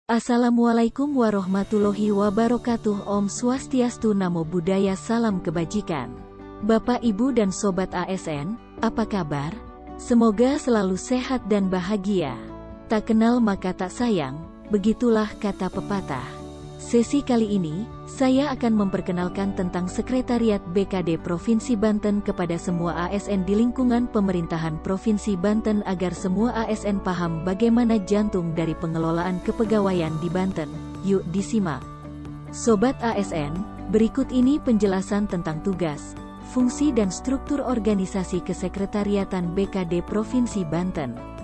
Assalamualaikum warahmatullahi wabarakatuh. Om Swastiastu, Namo Buddhaya, salam kebajikan. Bapak, Ibu dan Sobat ASN, apa kabar? Semoga selalu sehat dan bahagia. Tak kenal maka tak sayang, begitulah kata pepatah. Sesi kali ini, saya akan memperkenalkan tentang Sekretariat BKD Provinsi Banten kepada semua ASN di lingkungan pemerintahan Provinsi Banten agar semua ASN paham bagaimana jantung dari pengelolaan kepegawaian di Banten. Yuk disimak. Sobat ASN, berikut ini penjelasan tentang tugas, fungsi dan struktur organisasi Kesekretariatan BKD Provinsi Banten.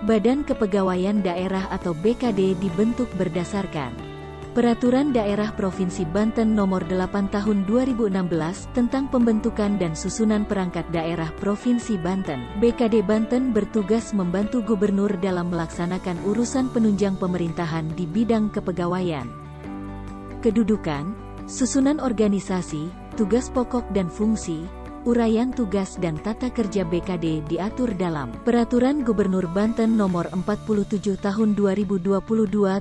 Badan Kepegawaian Daerah atau BKD dibentuk berdasarkan Peraturan Daerah Provinsi Banten Nomor 8 Tahun 2016 tentang pembentukan dan susunan perangkat daerah Provinsi Banten. BKD Banten bertugas membantu gubernur dalam melaksanakan urusan penunjang pemerintahan di bidang kepegawaian. Kedudukan, susunan organisasi, tugas pokok dan fungsi, uraian tugas dan tata kerja BKD diatur dalam Peraturan Gubernur Banten Nomor 47 Tahun 2022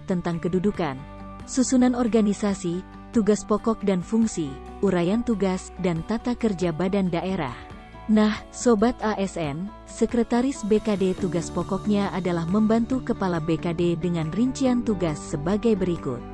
tentang kedudukan, susunan organisasi, tugas pokok dan fungsi, uraian tugas dan tata kerja badan daerah. Nah, Sobat ASN, Sekretaris BKD tugas pokoknya adalah membantu Kepala BKD dengan rincian tugas sebagai berikut.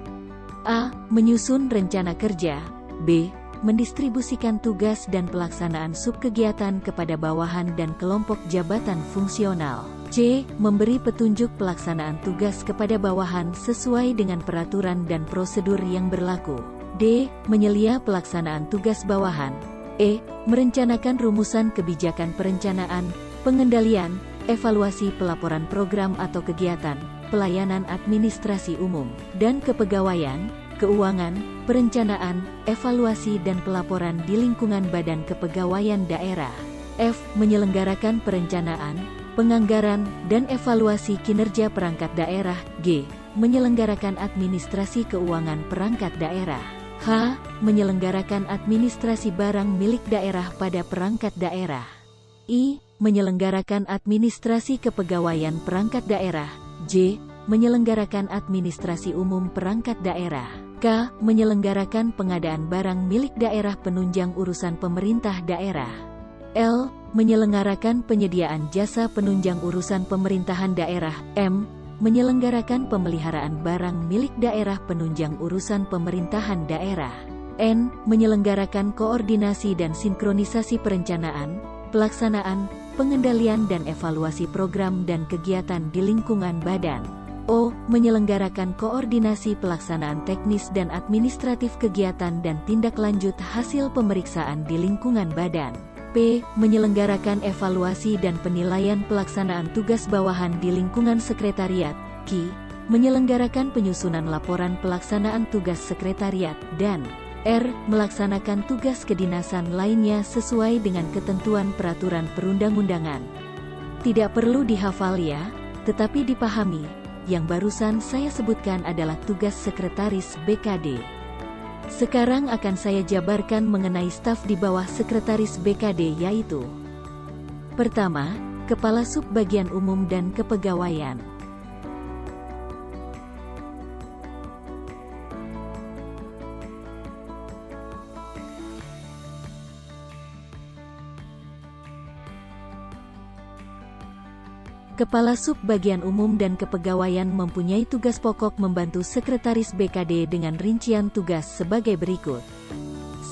A. Menyusun rencana kerja. B. Mendistribusikan tugas dan pelaksanaan subkegiatan kepada bawahan dan kelompok jabatan fungsional. C. Memberi petunjuk pelaksanaan tugas kepada bawahan sesuai dengan peraturan dan prosedur yang berlaku. D. Menyelia pelaksanaan tugas bawahan. E. Merencanakan rumusan kebijakan perencanaan, pengendalian, evaluasi pelaporan program atau kegiatan, pelayanan administrasi umum, dan kepegawaian, keuangan, perencanaan, evaluasi dan pelaporan di lingkungan Badan Kepegawaian Daerah. F. Menyelenggarakan perencanaan, penganggaran, dan evaluasi kinerja perangkat daerah. G. Menyelenggarakan administrasi keuangan perangkat daerah. H. Menyelenggarakan administrasi barang milik daerah pada perangkat daerah. I. Menyelenggarakan administrasi kepegawaian perangkat daerah. J. Menyelenggarakan administrasi umum perangkat daerah. K. Menyelenggarakan pengadaan barang milik daerah penunjang urusan pemerintah daerah. L. Menyelenggarakan penyediaan jasa penunjang urusan pemerintahan daerah. M. Menyelenggarakan pemeliharaan barang milik daerah penunjang urusan pemerintahan daerah. N. Menyelenggarakan koordinasi dan sinkronisasi perencanaan, pelaksanaan, pengendalian dan evaluasi program dan kegiatan di lingkungan badan. O. Menyelenggarakan koordinasi pelaksanaan teknis dan administratif kegiatan dan tindak lanjut hasil pemeriksaan di lingkungan badan. P. Menyelenggarakan evaluasi dan penilaian pelaksanaan tugas bawahan di lingkungan sekretariat. Q. Menyelenggarakan penyusunan laporan pelaksanaan tugas sekretariat. Dan R. Melaksanakan tugas kedinasan lainnya sesuai dengan ketentuan peraturan perundang-undangan. Tidak perlu dihafal ya, tetapi dipahami. Yang barusan saya sebutkan adalah tugas Sekretaris BKD. Sekarang akan saya jabarkan mengenai staf di bawah Sekretaris BKD, yaitu: pertama, Kepala Subbagian Umum dan Kepegawaian. Kepala Subbagian Umum dan Kepegawaian mempunyai tugas pokok membantu Sekretaris BKD dengan rincian tugas sebagai berikut.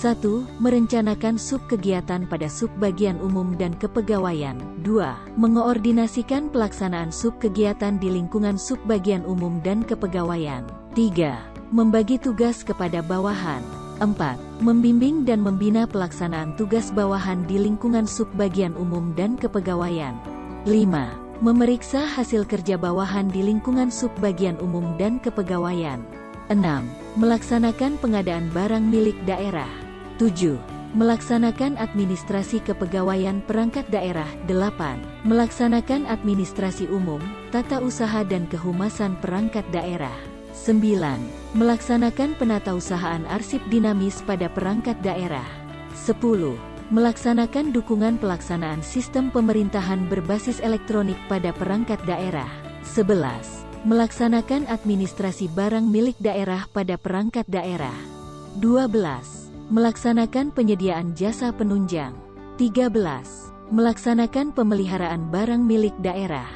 1. Merencanakan subkegiatan pada Subbagian Umum dan Kepegawaian. 2. Mengoordinasikan pelaksanaan subkegiatan di lingkungan Subbagian Umum dan Kepegawaian. 3. Membagi tugas kepada bawahan. 4. Membimbing dan membina pelaksanaan tugas bawahan di lingkungan Subbagian Umum dan Kepegawaian. 5. Memeriksa hasil kerja bawahan di lingkungan Subbagian Umum dan Kepegawaian. 6. Melaksanakan pengadaan barang milik daerah. 7. Melaksanakan administrasi kepegawaian perangkat daerah. 8. Melaksanakan administrasi umum, tata usaha dan kehumasan perangkat daerah. 9. Melaksanakan penatausahaan arsip dinamis pada perangkat daerah. 10. Melaksanakan dukungan pelaksanaan sistem pemerintahan berbasis elektronik pada perangkat daerah. 11. Melaksanakan administrasi barang milik daerah pada perangkat daerah. 12. Melaksanakan penyediaan jasa penunjang. 13. Melaksanakan pemeliharaan barang milik daerah.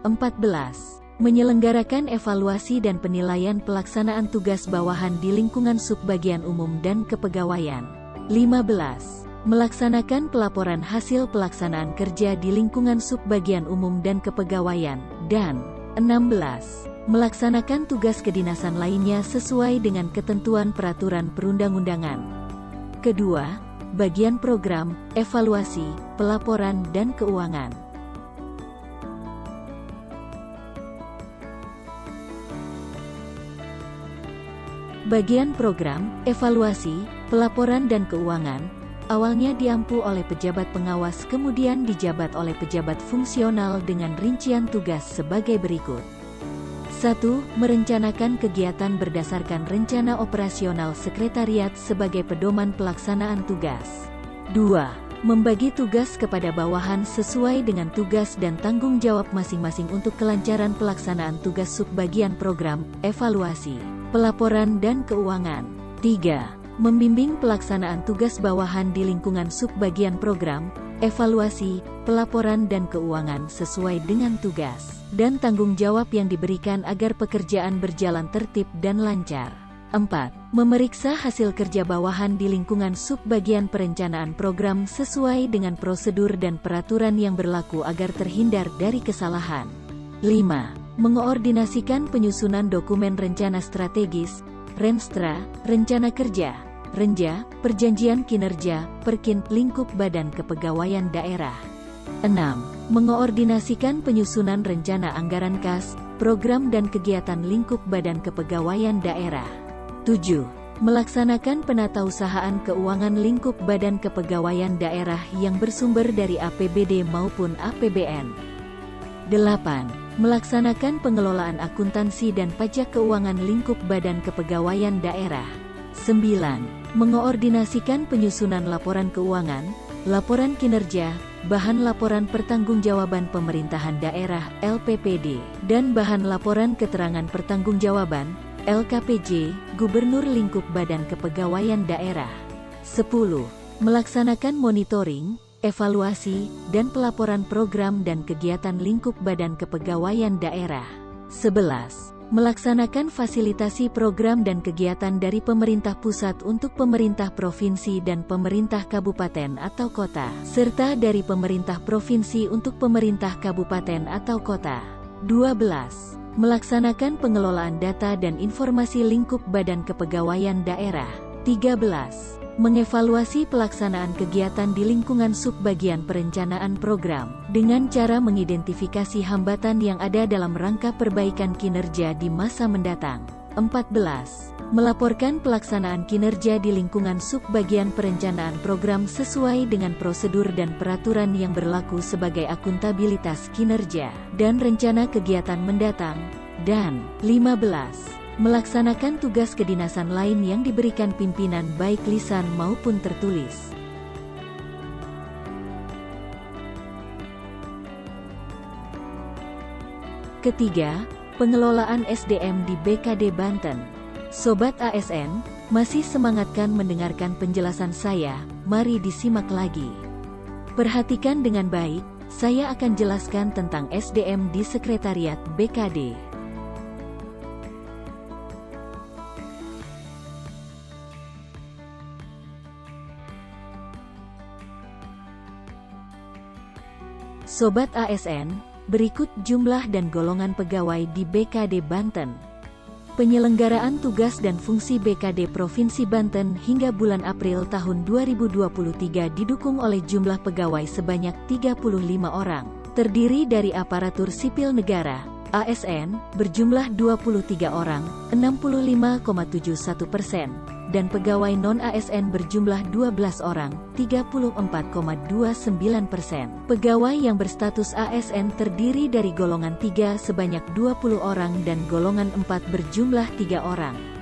14. Menyelenggarakan evaluasi dan penilaian pelaksanaan tugas bawahan di lingkungan subbagian umum dan kepegawaian. 15. Melaksanakan pelaporan hasil pelaksanaan kerja di lingkungan subbagian umum dan kepegawaian. Dan 16. Melaksanakan tugas kedinasan lainnya sesuai dengan ketentuan peraturan perundang-undangan. Kedua, bagian program, evaluasi, pelaporan dan keuangan. Bagian program, evaluasi, pelaporan dan keuangan, awalnya diampu oleh pejabat pengawas kemudian dijabat oleh pejabat fungsional dengan rincian tugas sebagai berikut. 1. Merencanakan kegiatan berdasarkan rencana operasional sekretariat sebagai pedoman pelaksanaan tugas. 2. Membagi tugas kepada bawahan sesuai dengan tugas dan tanggung jawab masing-masing untuk kelancaran pelaksanaan tugas subbagian program, evaluasi, pelaporan dan keuangan. 3. Membimbing pelaksanaan tugas bawahan di lingkungan subbagian program, evaluasi, pelaporan dan keuangan sesuai dengan tugas dan tanggung jawab yang diberikan agar pekerjaan berjalan tertib dan lancar. 4. Memeriksa hasil kerja bawahan di lingkungan subbagian perencanaan program sesuai dengan prosedur dan peraturan yang berlaku agar terhindar dari kesalahan. 5. Mengoordinasikan penyusunan dokumen rencana strategis, Renstra, rencana kerja, Renja, perjanjian kinerja, Perkin, lingkup badan kepegawaian daerah. 6. Mengoordinasikan penyusunan rencana anggaran kas, program dan kegiatan lingkup badan kepegawaian daerah. 7. Melaksanakan penatausahaan keuangan lingkup badan kepegawaian daerah yang bersumber dari APBD maupun APBN. 8. Melaksanakan pengelolaan akuntansi dan pajak keuangan lingkup badan kepegawaian daerah. 9. Mengoordinasikan penyusunan laporan keuangan, laporan kinerja, bahan laporan pertanggungjawaban pemerintahan daerah (LPPD), dan bahan laporan keterangan pertanggungjawaban (LKPJ) Gubernur lingkup badan kepegawaian daerah. 10. Melaksanakan monitoring, evaluasi, dan pelaporan program dan kegiatan lingkup badan kepegawaian daerah. 11. Melaksanakan fasilitasi program dan kegiatan dari pemerintah pusat untuk pemerintah provinsi dan pemerintah kabupaten atau kota, serta dari pemerintah provinsi untuk pemerintah kabupaten atau kota. 12. Melaksanakan pengelolaan data dan informasi lingkup badan kepegawaian daerah. 13. Mengevaluasi pelaksanaan kegiatan di lingkungan subbagian perencanaan program, dengan cara mengidentifikasi hambatan yang ada dalam rangka perbaikan kinerja di masa mendatang. 14. Melaporkan pelaksanaan kinerja di lingkungan subbagian perencanaan program sesuai dengan prosedur dan peraturan yang berlaku sebagai akuntabilitas kinerja, dan rencana kegiatan mendatang. Dan 15. Melaksanakan tugas kedinasan lain yang diberikan pimpinan baik lisan maupun tertulis. Ketiga, pengelolaan SDM di BKD Banten. Sobat ASN, masih semangatkan mendengarkan penjelasan saya? Mari disimak lagi. Perhatikan dengan baik, saya akan jelaskan tentang SDM di Sekretariat BKD. Sobat ASN, berikut jumlah dan golongan pegawai di BKD Banten. Penyelenggaraan tugas dan fungsi BKD Provinsi Banten hingga bulan April tahun 2023 didukung oleh jumlah pegawai sebanyak 35 orang, terdiri dari aparatur sipil negara, ASN, berjumlah 23 orang, 65,71%, dan pegawai non-ASN berjumlah 12 orang, 34,29%. Pegawai yang berstatus ASN terdiri dari golongan 3 sebanyak 20 orang dan golongan 4 berjumlah 3 orang.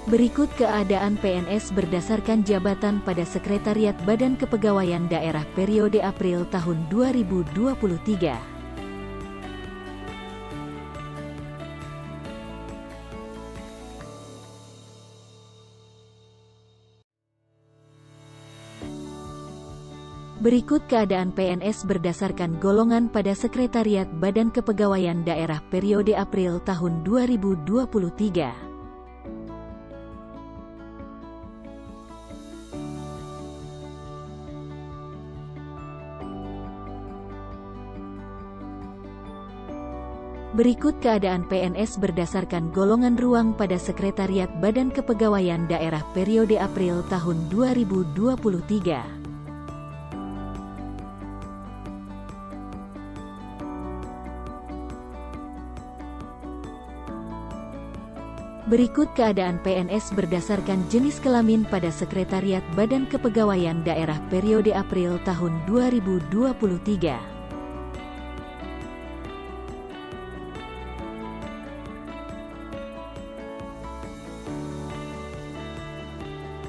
Berikut keadaan PNS berdasarkan jabatan pada Sekretariat Badan Kepegawaian Daerah periode April tahun 2023. Berikut keadaan PNS berdasarkan golongan pada Sekretariat Badan Kepegawaian Daerah periode April tahun 2023. Berikut keadaan PNS berdasarkan golongan ruang pada Sekretariat Badan Kepegawaian Daerah periode April tahun 2023. Berikut keadaan PNS berdasarkan jenis kelamin pada Sekretariat Badan Kepegawaian Daerah periode April tahun 2023.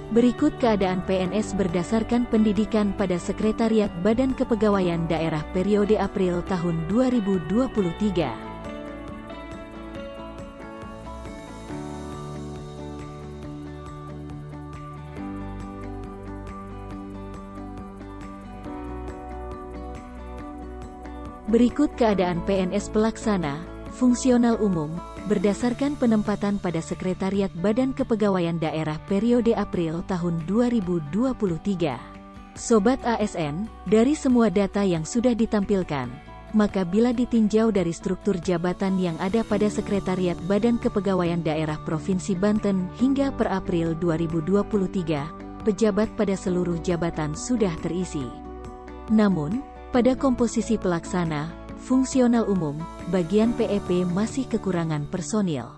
Berikut keadaan PNS berdasarkan pendidikan pada Sekretariat Badan Kepegawaian Daerah periode April tahun 2023. Berikut keadaan PNS pelaksana, fungsional umum, berdasarkan penempatan pada Sekretariat Badan Kepegawaian Daerah periode April tahun 2023. Sobat ASN, dari semua data yang sudah ditampilkan, maka bila ditinjau dari struktur jabatan yang ada pada Sekretariat Badan Kepegawaian Daerah Provinsi Banten hingga per April 2023, pejabat pada seluruh jabatan sudah terisi. Namun, pada komposisi pelaksana, fungsional umum, bagian PEP masih kekurangan personil.